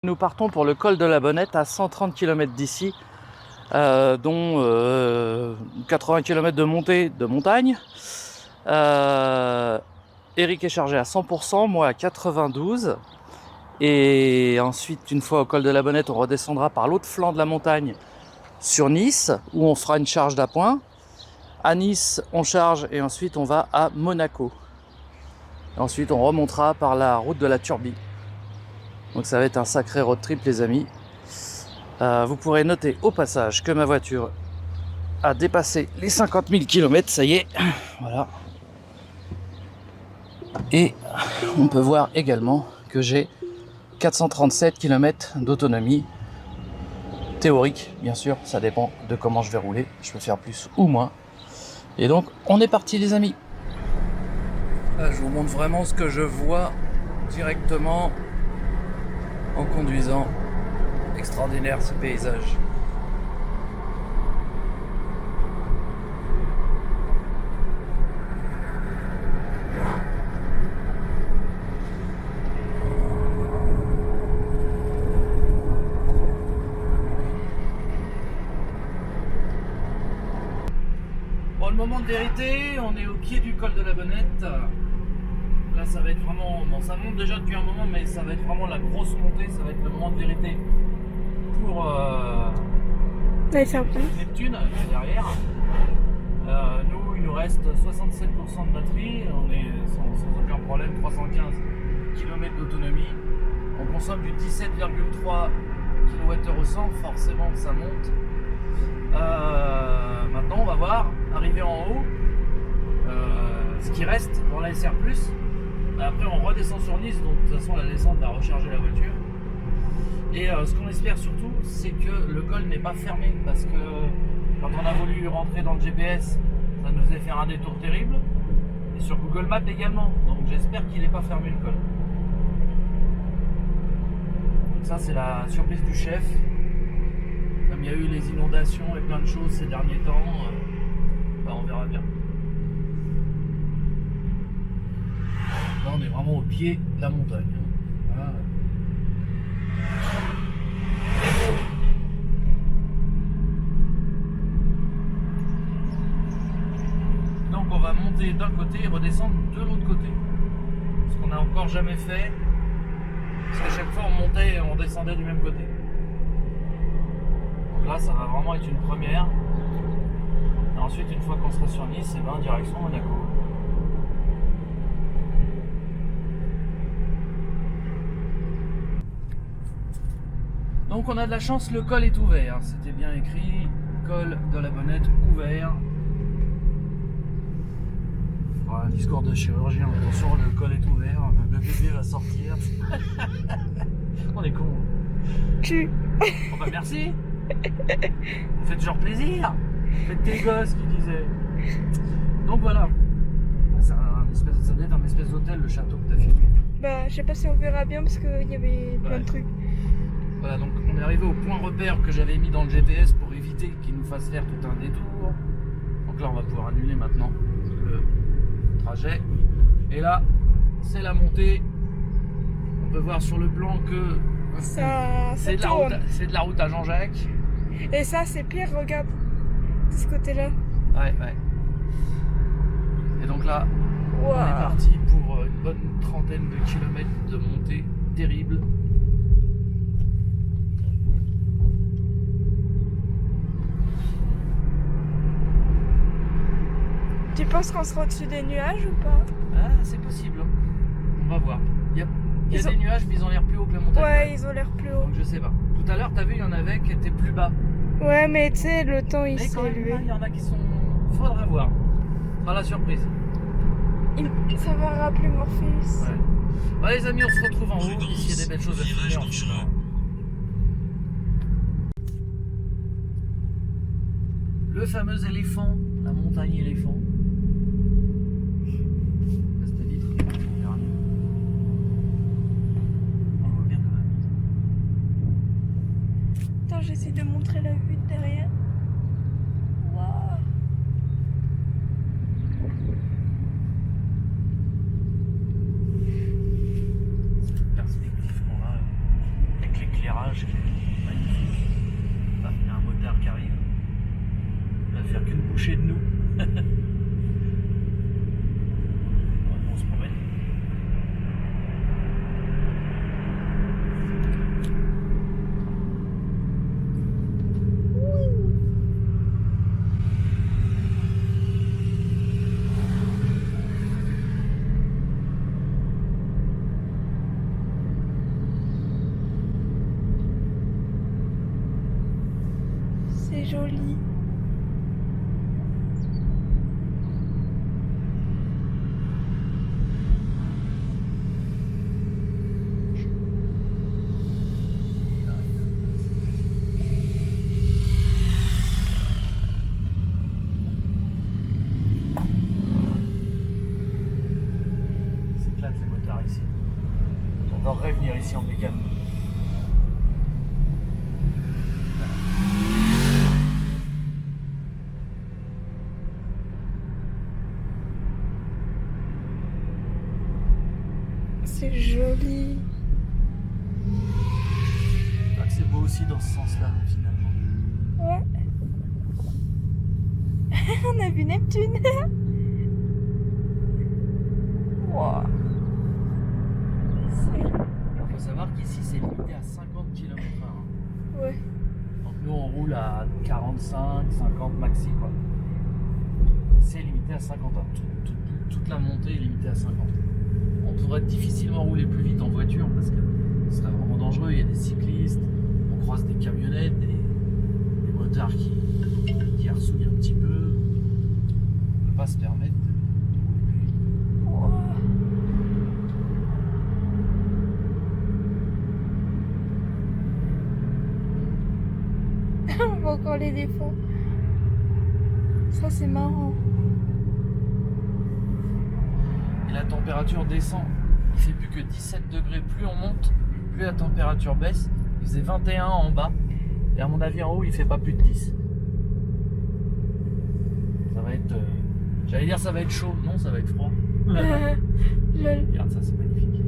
Nous partons pour le col de la Bonnette à 130 km d'ici, dont 80 km de montée de montagne. Eric est chargé à 100%, moi à 92. Et ensuite, une fois au col de la Bonnette, on redescendra par l'autre flanc de la montagne sur Nice, où on fera une charge d'appoint. À Nice, on charge et ensuite on va à Monaco. Et ensuite, on remontera par la route de la Turbie. Donc ça va être un sacré road trip, les amis. Vous pourrez noter au passage que ma voiture a dépassé les 50 000 km, ça y est. Voilà. Et on peut voir également que j'ai 437 km d'autonomie. Théorique, bien sûr, ça dépend de comment je vais rouler. Je peux faire plus ou moins. Et donc, on est parti, les amis. Là, je vous montre vraiment ce que je vois directement en conduisant. Extraordinaire ce paysage. Bon, le moment de vérité, on est au pied du col de la Bonnette. Là, ça va être vraiment... Bon, ça monte déjà depuis un moment, mais ça va être vraiment la grosse montée. Ça va être le moment de vérité pour Neptune, qui est derrière. Nous, il nous reste 67% de batterie. On est sans aucun problème, 315 km d'autonomie. On consomme du 17,3 kWh au 100. Forcément, ça monte. Maintenant, on va voir, arriver en haut, ce qui reste dans la SR+. Après, on redescend sur Nice, donc de toute façon, la descente va recharger la voiture. Et ce qu'on espère surtout, c'est que le col n'est pas fermé, parce que quand on a voulu rentrer dans le GPS, ça nous faisait faire un détour terrible. Et sur Google Maps également, donc j'espère qu'il n'est pas fermé le col. Donc ça, c'est la surprise du chef. Comme il y a eu les inondations et plein de choses ces derniers temps, on verra bien. Là, on est vraiment au pied de la montagne. Voilà. Donc on va monter d'un côté et redescendre de l'autre côté. Ce qu'on n'a encore jamais fait. Parce qu'à chaque fois on montait et on descendait du même côté. Donc là ça va vraiment être une première. Et ensuite une fois qu'on sera sur Nice, et ben direction Monaco. Donc on a de la chance, le col est ouvert. C'était bien écrit, col de la Bonnette ouvert. Voilà, un discours de chirurgien, attention, le col est ouvert, le bébé va sortir. On est con. Bon bah merci. Vous faites genre plaisir. Faites tes gosses, qui disaient. Donc voilà. Ça doit être un espèce d'hôtel, le château que t'as filmé. Bah, je sais pas si on verra bien parce qu'il y avait plein de trucs. Voilà, donc on est arrivé au point repère que j'avais mis dans le GPS pour éviter qu'il nous fasse faire tout un détour. Donc là, on va pouvoir annuler maintenant le trajet. Et là, c'est la montée. On peut voir sur le plan que c'est de la route à Jean-Jacques. Et ça, c'est pire, regarde, de ce côté-là. Ouais. Et donc là, wow. On est parti pour une bonne trentaine de kilomètres de montée terrible. Tu penses qu'on sera au-dessus des nuages ou pas? Ah, c'est possible. On va voir. Il y a des nuages, mais ils ont l'air plus haut que la montagne. Ouais, ils ont l'air plus haut. Donc je sais pas. Tout à l'heure, t'as vu, il y en avait qui étaient plus bas. Ouais, mais tu sais, le temps il s'est élevé. Il y en a qui sont... Faudra voir. Ce sera la surprise. Ça va rappeler Morpheus. Ouais. Bon, les amis, on se retrouve en haut. S'il y a des belles choses à filmer, on filmera. Le fameux éléphant, la montagne éléphant. Attends, j'essaie de montrer la vue de derrière. Waouh. Cette perspective qu'on a, avec les joli. S'éclate les motards ici. J'adorerais venir ici en bécane. C'est joli. C'est beau aussi dans ce sens-là, finalement. Ouais. On a vu Neptune. Wow. Il faut savoir qu'ici, c'est limité à 50 km/h. Ouais. Donc nous, on roule à 45, 50 maxi, quoi. C'est limité à 50 heures. Toute la montée est limitée à 50. On pourrait difficilement rouler plus vite en voiture parce que ce serait vraiment dangereux. Il y a des cyclistes, on croise des camionnettes, des motards qui arsouillent un petit peu. On ne peut pas se permettre de rouler plus vite. On voit encore l'éléphant. Ça c'est marrant. Et la température descend. Il fait plus que 17 degrés. Plus on monte, plus la température baisse. Il faisait 21 en bas. Et à mon avis en haut, il fait pas plus de 10. Ça va être... J'allais dire ça va être chaud. Non, ça va être froid. Lol. Regarde ça, c'est magnifique.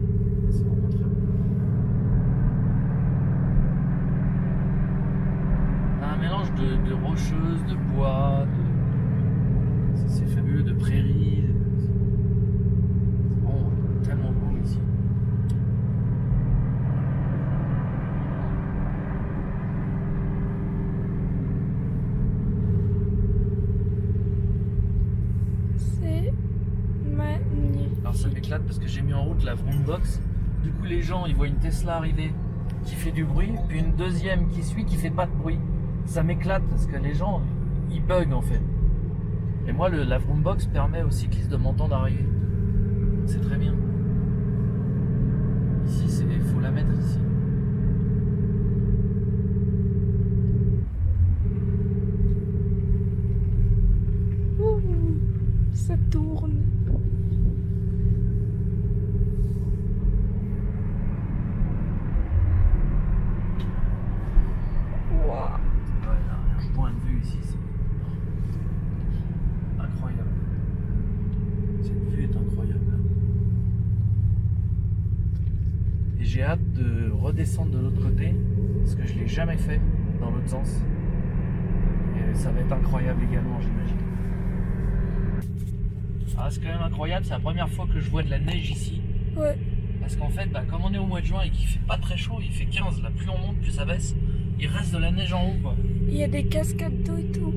C'est vraiment très beau. Un mélange de rocheuses, de bois, c'est fabuleux, de prairies. C'est vraiment tellement beau ici. C'est magnifique. Alors ça m'éclate parce que j'ai mis en route la Vroom Box. Du coup les gens ils voient une Tesla arriver qui fait du bruit, puis une deuxième qui suit qui fait pas de bruit. Ça m'éclate parce que les gens ils bug en fait. Et moi la Vroom Box permet aux cyclistes de m'entendre arriver. C'est très bien. Ici il faut la mettre ici. Ouh, ça tourne. Wow. Ouais, là, un point de vue ici, c'est incroyable. Cette vue est incroyable. Et j'ai hâte de redescendre de l'autre côté, parce que je ne l'ai jamais fait dans l'autre sens. Et ça va être incroyable également, j'imagine. Ah, c'est quand même incroyable, c'est la première fois que je vois de la neige ici. Ouais. Parce qu'en fait, comme on est au mois de juin et qu'il fait pas très chaud, il fait 15, là, plus on monte, plus ça baisse. Il reste de la neige en haut, quoi. Il y a des cascades d'eau et tout.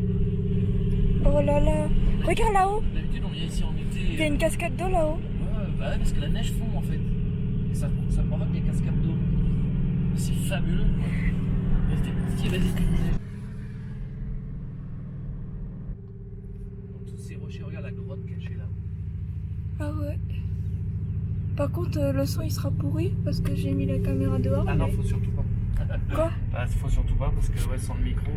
Oh là là. Regarde là-haut. D'habitude, on vient ici en été. Il y a une cascade d'eau là-haut. Ouais, bah ouais, parce que la neige fond en fait. Et ça provoque des cascades d'eau. C'est fabuleux, quoi. Vas-y, vas-y, tu disais. Dans tous ces rochers, regarde la grotte cachée là. Ah ouais. Par contre, le son il sera pourri parce que j'ai mis la caméra dehors. Ah non, mais- faut surtout pas. Quoi? Ah, faut surtout pas parce que ouais, sans le micro.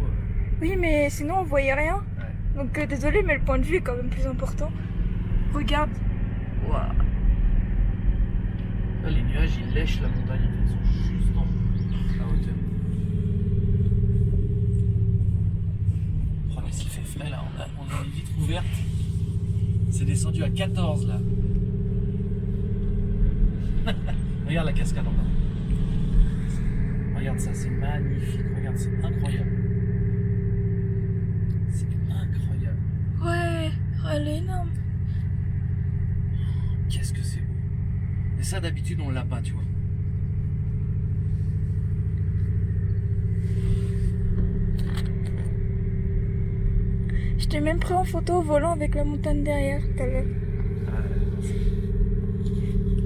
Oui, mais sinon on voyait rien. Ouais. Donc désolé, mais le point de vue est quand même plus important. Regarde. Waouh. Là, les nuages ils lèchent la montagne, ils sont juste à hauteur. Oh, qu'est-ce qu'il fait frais là, on a les vitres ouvertes. C'est descendu à 14 là. Regarde la cascade en bas. Regarde ça, c'est magnifique. Regarde, c'est incroyable. C'est incroyable. Ouais, elle est énorme. Qu'est-ce que c'est beau. Et ça, d'habitude, on l'a pas, tu vois. Je t'ai même pris en photo au volant avec la montagne derrière tout à l'heure.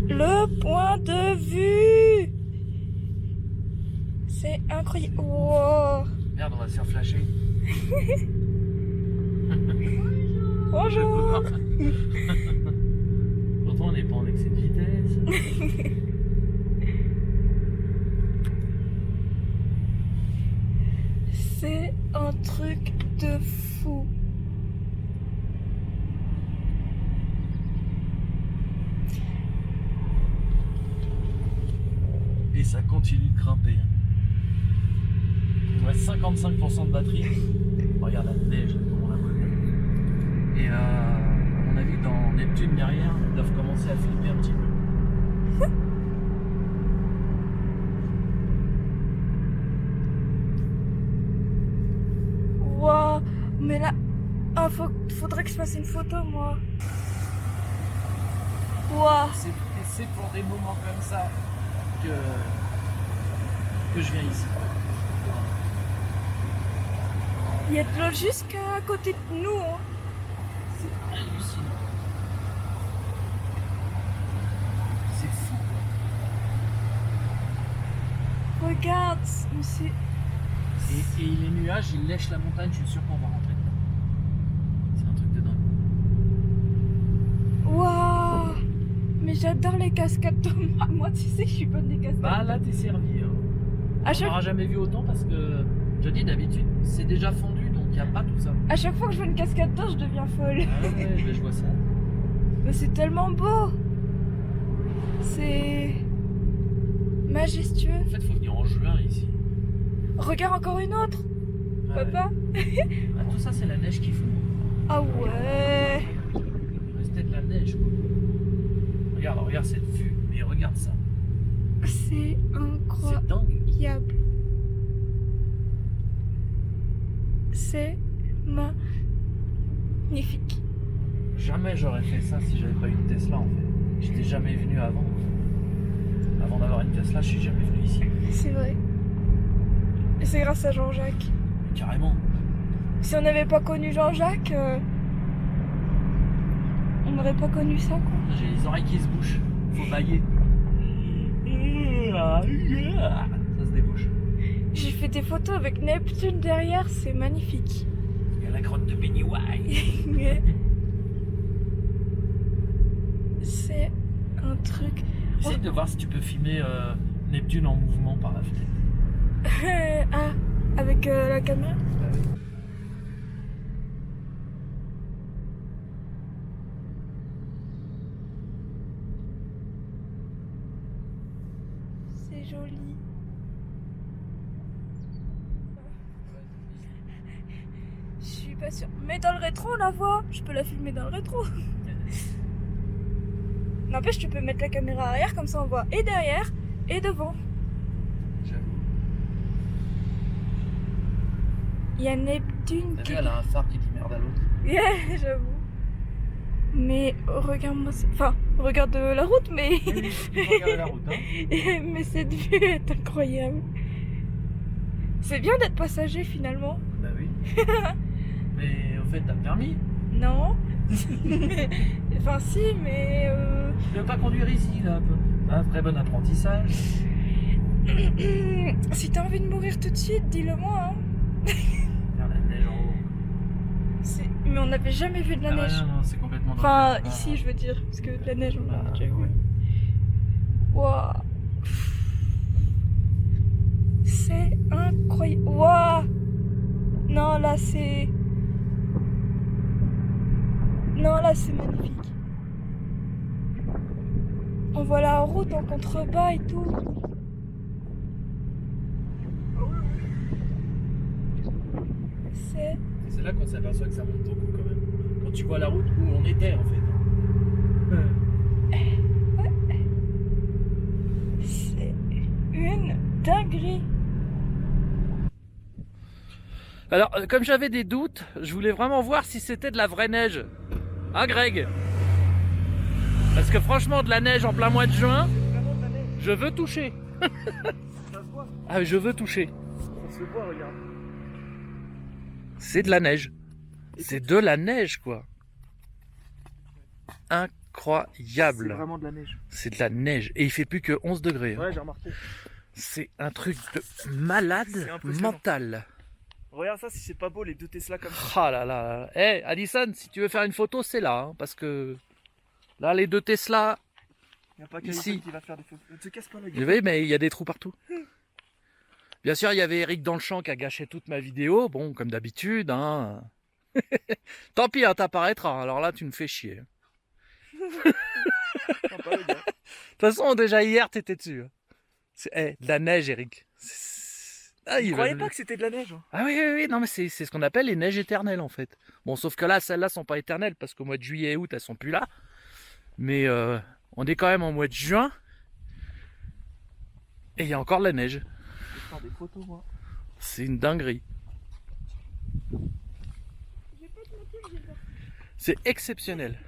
Le point de vue. C'est incroyable. Wow. Merde, on va se faire flasher. Bonjour. Pourtant, on n'est pas en excès de vitesse. C'est un truc de fou. Et ça continue de grimper. Il me reste 55% de batterie. Regarde la neige, comment on la voit. Et à mon avis, dans Neptune derrière, ils doivent commencer à flipper un petit peu. Waouh, mais là, faudrait que je fasse une photo, moi. Waouh. C'est pour des moments comme ça que je viens ici. Il y a de l'eau jusqu'à côté de nous. Hein. C'est hallucinant. C'est fou. Regarde, mais c'est... Et les nuages, ils lèchent la montagne, je suis sûr qu'on va rentrer dedans. C'est un truc de dingue. Waouh. Mais j'adore les cascades de moi. Moi, tu sais que je suis bonne des cascades. Bah là, t'es servi. Hein. À On chaque... n'aura jamais vu autant parce que, je dis d'habitude, c'est déjà fondu, donc il n'y a pas tout ça. à chaque fois que je vois une cascade d'eau, je deviens folle. Ah ouais, je vois ça. Mais c'est tellement beau. C'est majestueux. En fait, il faut venir en juin ici. Regarde encore une autre, Ah papa. ouais. Ah, tout ça, c'est la neige qui fond. Ah ouais. Il restait de la neige, quoi. Regarde cette vue. Mais regarde ça. C'est C'est dingue. incroyable. C'est magnifique. Jamais j'aurais fait ça si j'avais pas eu de Tesla, en fait. J'étais jamais venu avant. Avant d'avoir une Tesla, je suis jamais venu ici. C'est vrai. Et c'est grâce à Jean-Jacques. Mais carrément. Si on n'avait pas connu Jean-Jacques, on n'aurait pas connu ça, quoi. J'ai les oreilles qui se bouchent. Faut bailler. Ça se débouche. J'ai fait des photos avec Neptune derrière, c'est magnifique. Il y a la grotte de Pennywise. C'est un truc. Essaye de voir si tu peux filmer Neptune en mouvement par la fenêtre. Ah, avec la caméra. Bah oui. C'est joli. Je suis pas sûre. Mais dans le rétro, on la voit. Je peux la filmer dans le rétro. N'empêche, tu peux mettre la caméra arrière, comme ça on voit et derrière et devant. J'avoue. Il y a Neptune T'as qui... vu, elle a un phare qui dit merde à l'autre. Yeah, j'avoue. Mais regarde-moi ça. Enfin, regarde la route, mais... Oui, regarde la route, hein. mais cette vue est incroyable. C'est bien d'être passager finalement. Bah oui. Mais au fait, t'as le permis. Non. Enfin si, mais... Tu veux pas conduire ici, là, un peu. Un très bon apprentissage. Si t'as envie de mourir tout de suite, dis-le-moi. Hein. Regarde la neige en haut. Mais on n'avait jamais vu de la Ah neige. ouais, non, c'est complètement dans Enfin, le- ici, je veux dire. Parce que de la neige, on en a Ah, déjà vu. ouais. Waouh. C'est incroyable. Waouh. Non, là, c'est... Non, là, c'est magnifique. On voit la route en contrebas et tout. C'est... C'est là qu'on s'aperçoit que ça monte beaucoup quand même. Quand tu vois la route où on était en fait. C'est une dinguerie. Alors, comme j'avais des doutes, je voulais vraiment voir si c'était de la vraie neige. Hein, Greg? Parce que franchement, de la neige en plein mois de juin, je veux toucher. Ah, je veux toucher. On se voit, regarde. C'est de la neige. C'est de la neige, quoi. C'est Incroyable. vraiment de la neige. C'est de la neige. Et il fait plus que 11 degrés. hein. Ouais, j'ai remarqué. C'est un truc de malade C'est impressionnant. mental. Regarde ça si c'est pas beau les deux Tesla comme ça. Ah là là. Eh, Addison, si tu veux faire une photo, c'est là. Hein, parce que là, les deux Tesla. Il n'y a pas Ici. quelqu'un qui va faire des photos. Ne te casse pas la Vous gueule. voyez, mais il y a des trous partout. Bien sûr, il y avait Eric dans le champ qui a gâché toute ma vidéo. Bon, comme d'habitude. Hein. Tant pis, hein, t'apparaîtras. Alors là, tu me fais chier. Sympa, le gars. De toute façon, déjà hier, t'étais dessus. De la neige, Eric. Ah, Il va croyait nous- pas que c'était de la neige. Hein. Ah oui, oui, oui, non, mais c'est ce qu'on appelle les neiges éternelles, en fait. Bon, sauf que là, celles-là sont pas éternelles, parce qu'au mois de juillet et août, elles sont plus là. Mais on est quand même en mois de juin. Et il y a encore de la neige. Je vais faire des photos, moi. C'est une dinguerie. J'ai pas de motif, j'ai peur. C'est exceptionnel.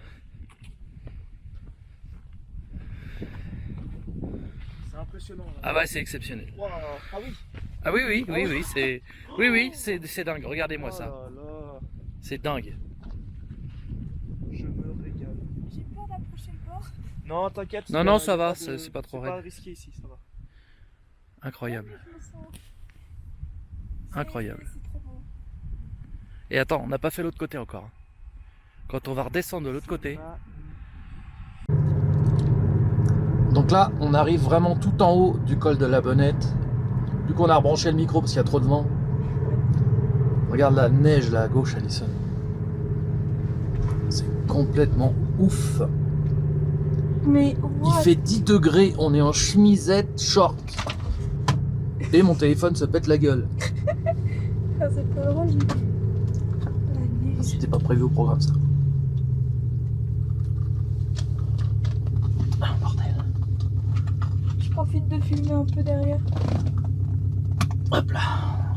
C'est impressionnant. Là. Ah ouais, c'est exceptionnel. Wow. Ah oui. Ah oui, oui, oui, oui, c'est... Oui, oui, c'est dingue. Regardez-moi Oh ça. là là. C'est dingue. Je me régale. J'ai peur d'approcher le bord. Non, t'inquiète. Non, il y non, a ça va, pas c'est pas trop C'est pas raide. risqué ici, ça va. Incroyable. Je me sens- Incroyable. C'est trop beau. Et attends, on n'a pas fait l'autre côté encore. Quand on va redescendre de l'autre côté. Ah, Donc là, on arrive vraiment tout en haut du col de la Bonnette. Du coup, on a rebranché le micro parce qu'il y a trop de vent. Regarde la neige là à gauche, Alison. C'est complètement ouf. Mais Il fait 10 degrés, on est en chemisette short. Et mon téléphone se pète la gueule. Ah, c'est pas drôle. La neige. C'était pas prévu au programme ça. Ah, bordel. Je profite de filmer un peu derrière. Hop là.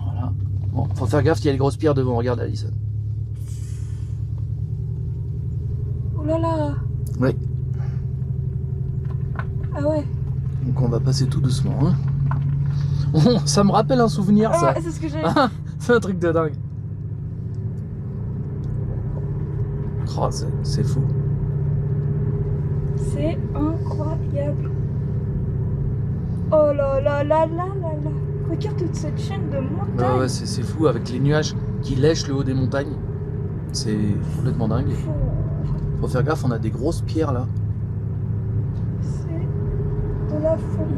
Voilà. Bon, faut faire gaffe, il y a les grosses pierres devant. Regarde, Alison. Oh là là. Oui. Ah ouais. Donc on va passer tout doucement. Hein. Oh, ça me rappelle un souvenir, Ah ça. ouais, c'est ce que j'ai. Ah, c'est un truc de dingue. Oh, c'est fou. C'est incroyable. Oh là là là là là là. Regarde toute cette chaîne de montagnes. Ouais, ouais, c'est fou avec les nuages qui lèchent le haut des montagnes. C'est complètement dingue. Faut faire gaffe, on a des grosses pierres là. C'est de la folie.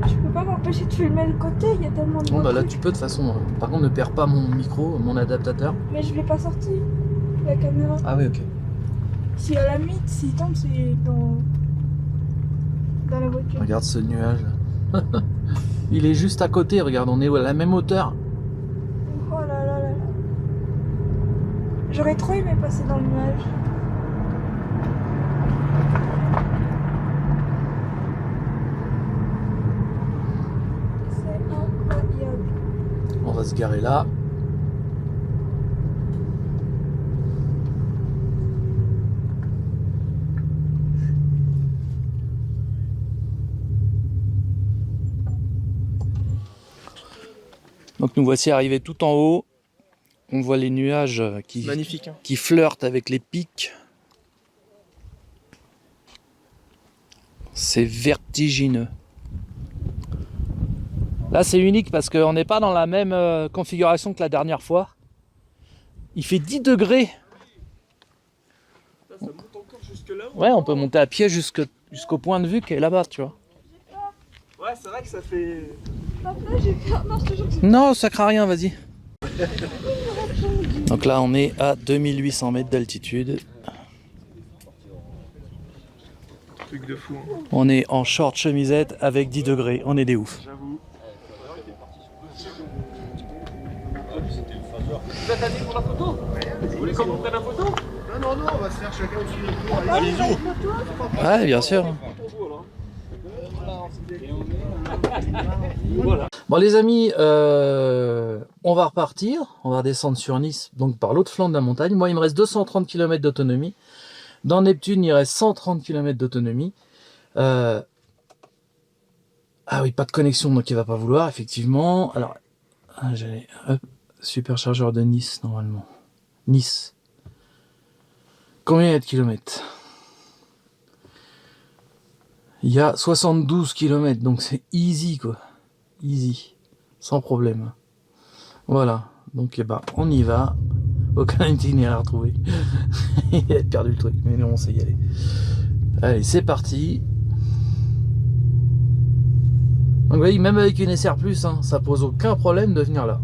Je peux pas m'empêcher de filmer le côté, il y a tellement de Bon, bah là trucs. tu peux de toute façon. Par contre, ne perds pas mon micro, mon adaptateur. Mais je l'ai pas sorti, la caméra. Ah oui, ok. Si à la limite, s'il tombe, c'est dans la voiture. Regarde ce nuage. Il est juste à côté, regarde, on est à la même hauteur. Oh là là là là. J'aurais trop aimé passer dans le nuage. C'est incroyable. On va se garer là. Donc nous voici arrivés tout en haut. On voit les nuages magnifique. Hein. qui flirtent avec les pics. C'est vertigineux. Là c'est unique parce qu'on n'est pas dans la même configuration que la dernière fois. Il fait 10 degrés. Ça monte encore jusque là. Ouais, on peut monter à pied jusqu'au point de vue qui est là-bas, tu vois. Ouais, c'est vrai que ça fait. Papa, j'ai peur. Non, je te jure que c'est Non, ça craint rien, vas-y. Donc là, on est à 2800 mètres d'altitude. Truc de fou. Hein. On est en short chemisette avec 10 degrés. On est des oufs. J'avoue. Vous êtes allé pour la photo? Vous voulez qu'on vous prenne la photo? Non, on va se faire chacun aussi le tour. Allez, bisous. Ouais, bien sûr. Voilà. Bon les amis, on va repartir. On va redescendre sur Nice, donc par l'autre flanc de la montagne. Moi, il me reste 230 km d'autonomie. Dans Neptune, il reste 130 km d'autonomie. Ah oui, pas de connexion, donc il va pas vouloir, effectivement. Alors, j'allais... Hop, superchargeur de Nice, normalement. Nice. Combien il y a de kilomètres? Il y a 72 km, donc c'est easy, quoi. easy, sans problème. Voilà, donc eh ben, on y va. Aucun itinéraire trouvé. Il a perdu le truc, mais non, on sait y aller. Allez, c'est parti. Donc vous voyez, même avec une SR+, hein, ça pose aucun problème de venir là.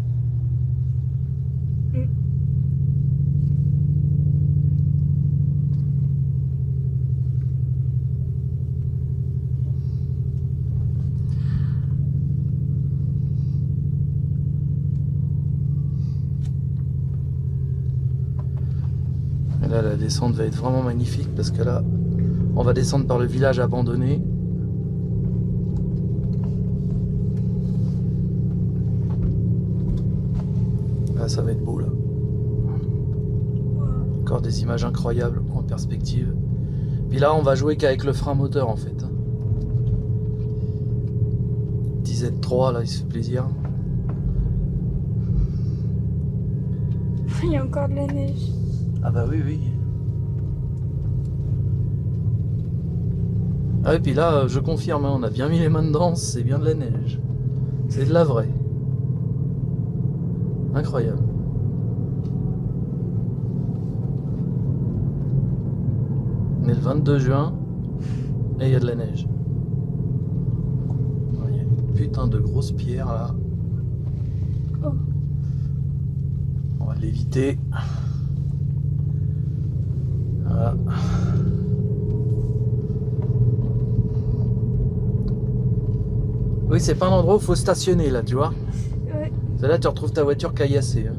Et là, la descente va être vraiment magnifique parce que là, on va descendre par le village abandonné. Là, ça va être beau là. Encore des images incroyables en perspective. Puis là, on va jouer qu'avec le frein moteur en fait. 10Z3 là, il se fait plaisir. Il y a encore de la neige. Ah bah oui, oui. Ah et puis là, je confirme, hein, on a bien mis les mains dedans, c'est bien de la neige. C'est de la vraie. Incroyable. On est le 22 juin et il y a de la neige. Il y a une putain de grosse pierre là. Oh. On va l'éviter. Voilà. Oui, c'est pas un endroit où il faut stationner là, tu vois. Ouais. C'est là tu retrouves ta voiture caillassée. Hein.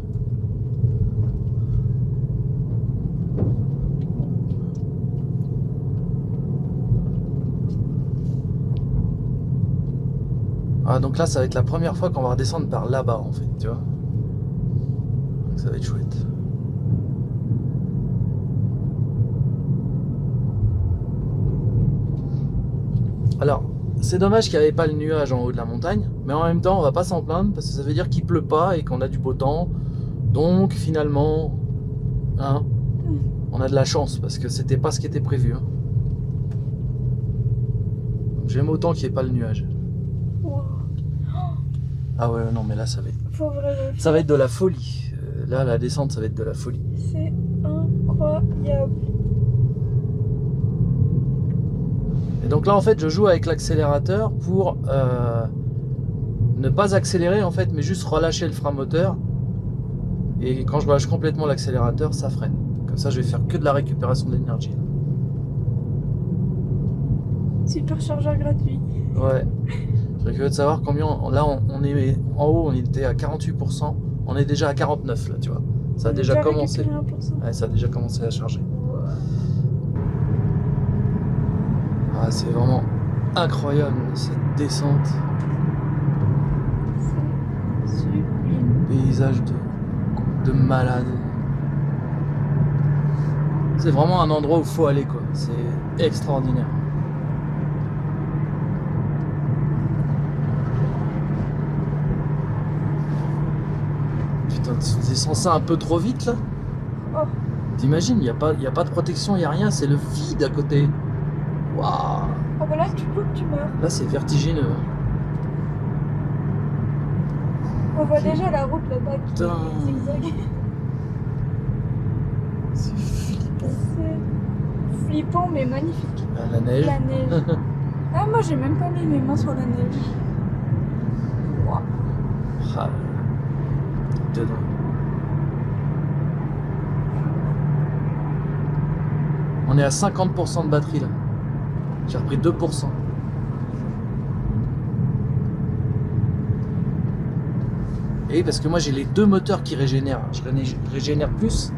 Ah, donc là, ça va être la première fois qu'on va redescendre par là-bas en fait, tu vois. Donc ça va être chouette. Alors, c'est dommage qu'il n'y avait pas le nuage en haut de la montagne, mais en même temps, on va pas s'en plaindre parce que ça veut dire qu'il pleut pas et qu'on a du beau temps. Donc, finalement, hein, on a de la chance parce que c'était pas ce qui était prévu. Hein. J'aime autant qu'il n'y ait pas le nuage. Wow. Ah ouais, non, mais là, ça va être, Faut vraiment. ça va être de la folie. Là, la descente, ça va être de la folie. C'est incroyable. Et donc là en fait je joue avec l'accélérateur pour ne pas accélérer en fait mais juste relâcher le frein moteur et quand je relâche complètement l'accélérateur ça freine. Comme ça je vais faire que de la récupération d'énergie. Super chargeur gratuit. Ouais. Je serais curieux de savoir combien là on est en haut, on était à 48%, on est déjà à 49 là tu vois. Ça a déjà commencé. Récupéré 1%. Ouais, ça a déjà commencé à charger. Ah, c'est vraiment incroyable cette descente. C'est sublime. Paysage de malade. C'est vraiment un endroit où il faut aller quoi. C'est extraordinaire. Putain, tu descends ça un peu trop vite là. Oh. T'imagines, il n'y a pas de protection, il n'y a rien, c'est le vide à côté. Waouh. Oh bah là tu coupes, tu meurs. Là c'est vertigineux. On voit déjà la route là-bas qui Putain. zigzague. C'est flippant. C'est flippant mais magnifique. Ah, la neige. La neige. Ah moi j'ai même pas mis mes mains sur la neige. Wow. Ah, dedans. On est à 50% de batterie là. J'ai repris 2%. Et parce que moi j'ai les deux moteurs qui régénèrent. Je régénère plus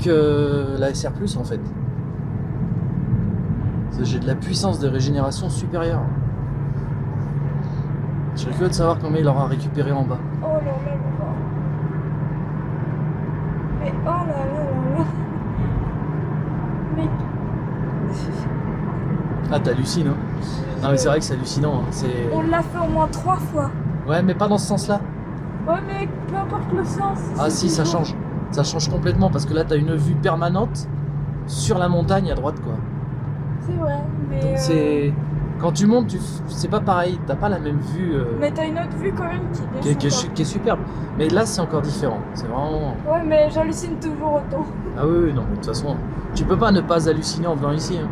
que la SR+, en fait. J'ai de la puissance de régénération supérieure. Je serais curieux de savoir combien il aura récupéré en bas. Oh là là là là. Mais oh là là là là. Mais Ah, t'hallucines, hein? Non mais c'est vrai que c'est hallucinant. Hein. on l'a fait au moins 3 fois. Ouais, mais pas dans ce sens-là. Ouais mais peu importe le sens. Ah c'est si, ça toujours- change. Ça change complètement parce que là, t'as une vue permanente sur la montagne à droite, quoi. C'est vrai, mais. Donc c'est... Quand tu montes, c'est pas pareil, t'as pas la même vue Mais t'as une autre vue quand même qui descend. qui est superbe. Mais là, c'est encore différent. C'est vraiment. Ouais, mais j'hallucine toujours autant. Ah oui, non, mais de toute façon, tu peux pas ne pas halluciner en venant ici. Hein.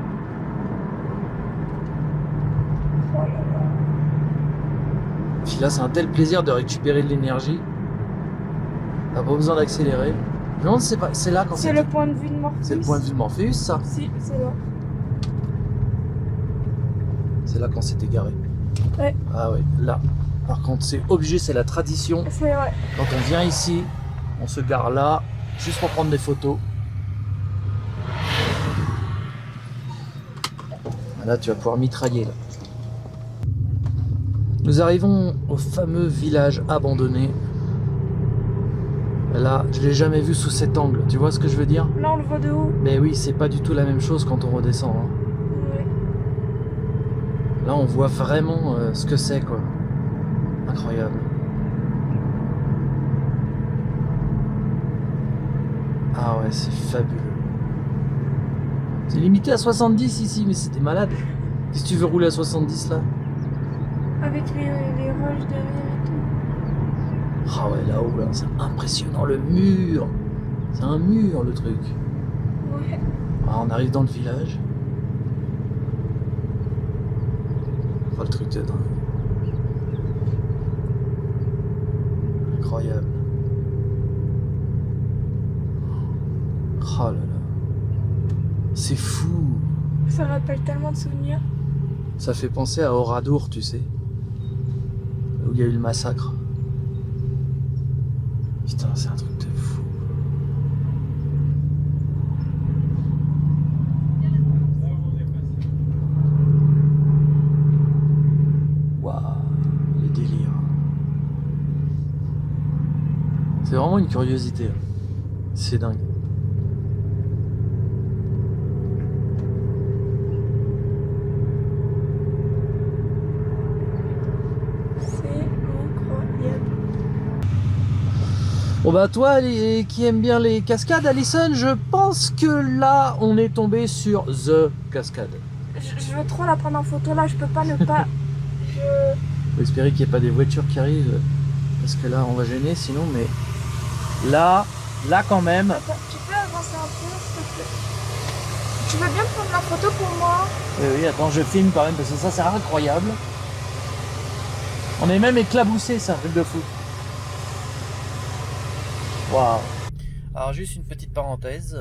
Oh là là. Puis là, c'est un tel plaisir de récupérer de l'énergie. T'as pas besoin d'accélérer. Je me demande si c'est là quand C'est le point de vue de Morpheus. C'est le point de vue de Morpheus, ça. Si, c'est là. C'est là quand c'est égaré. Ouais. Ah ouais, là. Par contre, c'est obligé, c'est la tradition. C'est vrai. Quand on vient ici, on se gare là, juste pour prendre des photos. Là, tu vas pouvoir mitrailler. Là. Nous arrivons au fameux village abandonné. Là, je l'ai jamais vu sous cet angle. Tu vois ce que je veux dire? Là, on le voit de haut. Mais oui, c'est pas du tout la même chose quand on redescend. Hein. Ouais. Là, on voit vraiment ce que c'est, quoi. Incroyable. Ah ouais, c'est fabuleux. C'est limité à 70 ici, mais c'était malade. Si tu veux rouler à 70 là. Avec les roches derrière et tout. Ah ouais, là-haut, là, c'est impressionnant. Le mur. C'est un mur, le truc. Ouais. Ah, on arrive dans le village. Oh, le truc de dingue. Incroyable. Oh là là. C'est fou. Ça rappelle tellement de souvenirs. Ça fait penser à Oradour, tu sais. Où il y a eu le massacre. Putain, c'est un truc de fou. Waouh, les délires. C'est vraiment une curiosité. C'est dingue. Bon bah toi qui aime bien les cascades, Alison, je pense que là on est tombé sur The Cascade. Je veux trop la prendre en photo là, je peux pas ne pas. Faut espérer qu'il n'y ait pas des voitures qui arrivent, parce que là on va gêner sinon, mais là quand même. Attends, tu peux avancer un peu s'il te plaît? Tu veux bien prendre la photo pour moi? Oui, attends, je filme quand même parce que ça c'est incroyable. On est même éclaboussé, c'est un truc de fou. Waouh. Alors juste une petite parenthèse,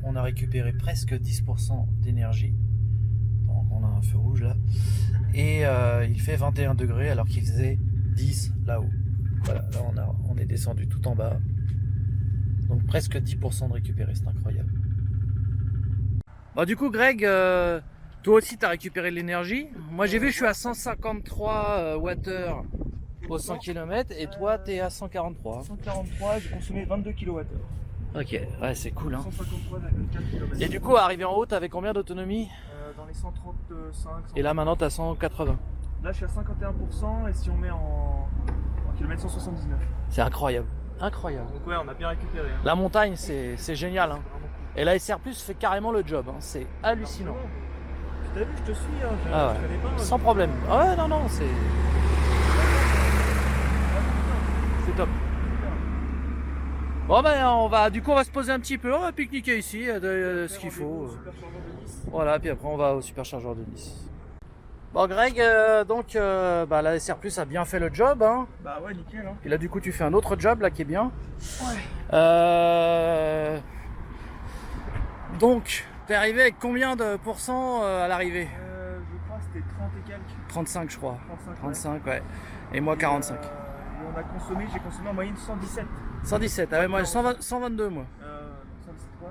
on a récupéré presque 10% d'énergie. Donc on a un feu rouge là. Et il fait 21 degrés alors qu'il faisait 10 là-haut. Voilà, là on est descendu tout en bas. Donc presque 10% de récupéré, c'est incroyable. Bon du coup Greg, toi aussi tu as récupéré de l'énergie. Moi j'ai vu, je suis à 153 Wh au 100 km et toi t'es à 143. 143, j'ai consommé 22 kWh. Ok, ouais c'est cool hein. 153,4 km. Et du coup arrivé en haut t'avais combien d'autonomie? Dans les 135. Et là maintenant t'as 180. Là je suis à 51% et si on met en kilomètres 179. C'est incroyable. Incroyable. Donc ouais, on a bien récupéré. Hein. La montagne c'est génial hein. Et la SR Plus fait carrément le job, hein. C'est hallucinant. Tu t'as vu, je te suis, hein. Ah ouais. Je connais pas. Sans problème. Ah ouais non c'est top. Bon ben on va se poser un petit peu, on va pique-niquer ici, ce qu'il faut. Voilà, puis après on va au superchargeur de Nice. Bon Greg, donc la SR Plus a bien fait le job hein. Bah ouais, nickel hein. Et là du coup tu fais un autre job là qui est bien. Ouais. Donc t'es arrivé avec combien de pourcents à l'arrivée? Je crois que c'était 30 et quelques. 35 je crois. 35 ouais. Et moi 45. On a consommé, j'ai consommé en moyenne 117. 117, ah ouais moi 122 moi. 117 quoi?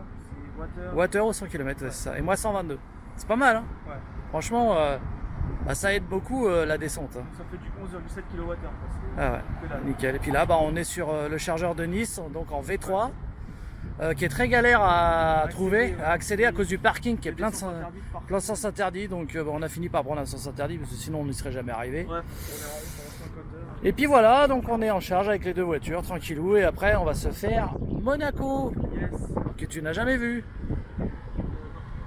C'est Watt au 100 km, ouais, c'est ça. Et moi 122. C'est pas mal hein. Ouais. Franchement, ça aide beaucoup la descente. Hein. Ça fait du 11,7 kWh. Ah ouais, nickel. Et puis là, on est sur le chargeur de Nice, donc en V3, qui est très galère à trouver, à accéder à cause du parking qui est plein de sens interdits. Donc on a fini par prendre un sens interdit parce que sinon on n'y serait jamais arrivé. Ouais, on est arrivé pendant 50 heures. Et puis voilà, donc on est en charge avec les deux voitures, tranquillou. Et après, on va se faire Monaco, que tu n'as jamais vu.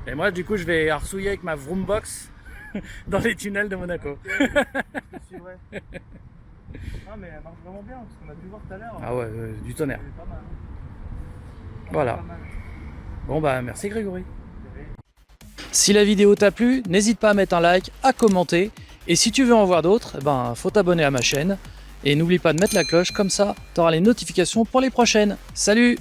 Et moi, du coup, je vais arsouiller avec ma Vroombox. dans les tunnels de Monaco. C'est vrai. Ah mais elle marche vraiment bien parce qu'on a pu voir tout à l'heure. Ah ouais, du tonnerre. Elle est pas mal. Voilà. Pas mal. Bon bah merci Grégory. Si la vidéo t'a plu, n'hésite pas à mettre un like, à commenter. Et si tu veux en voir d'autres, ben faut t'abonner à ma chaîne. Et n'oublie pas de mettre la cloche, comme ça tu auras les notifications pour les prochaines. Salut!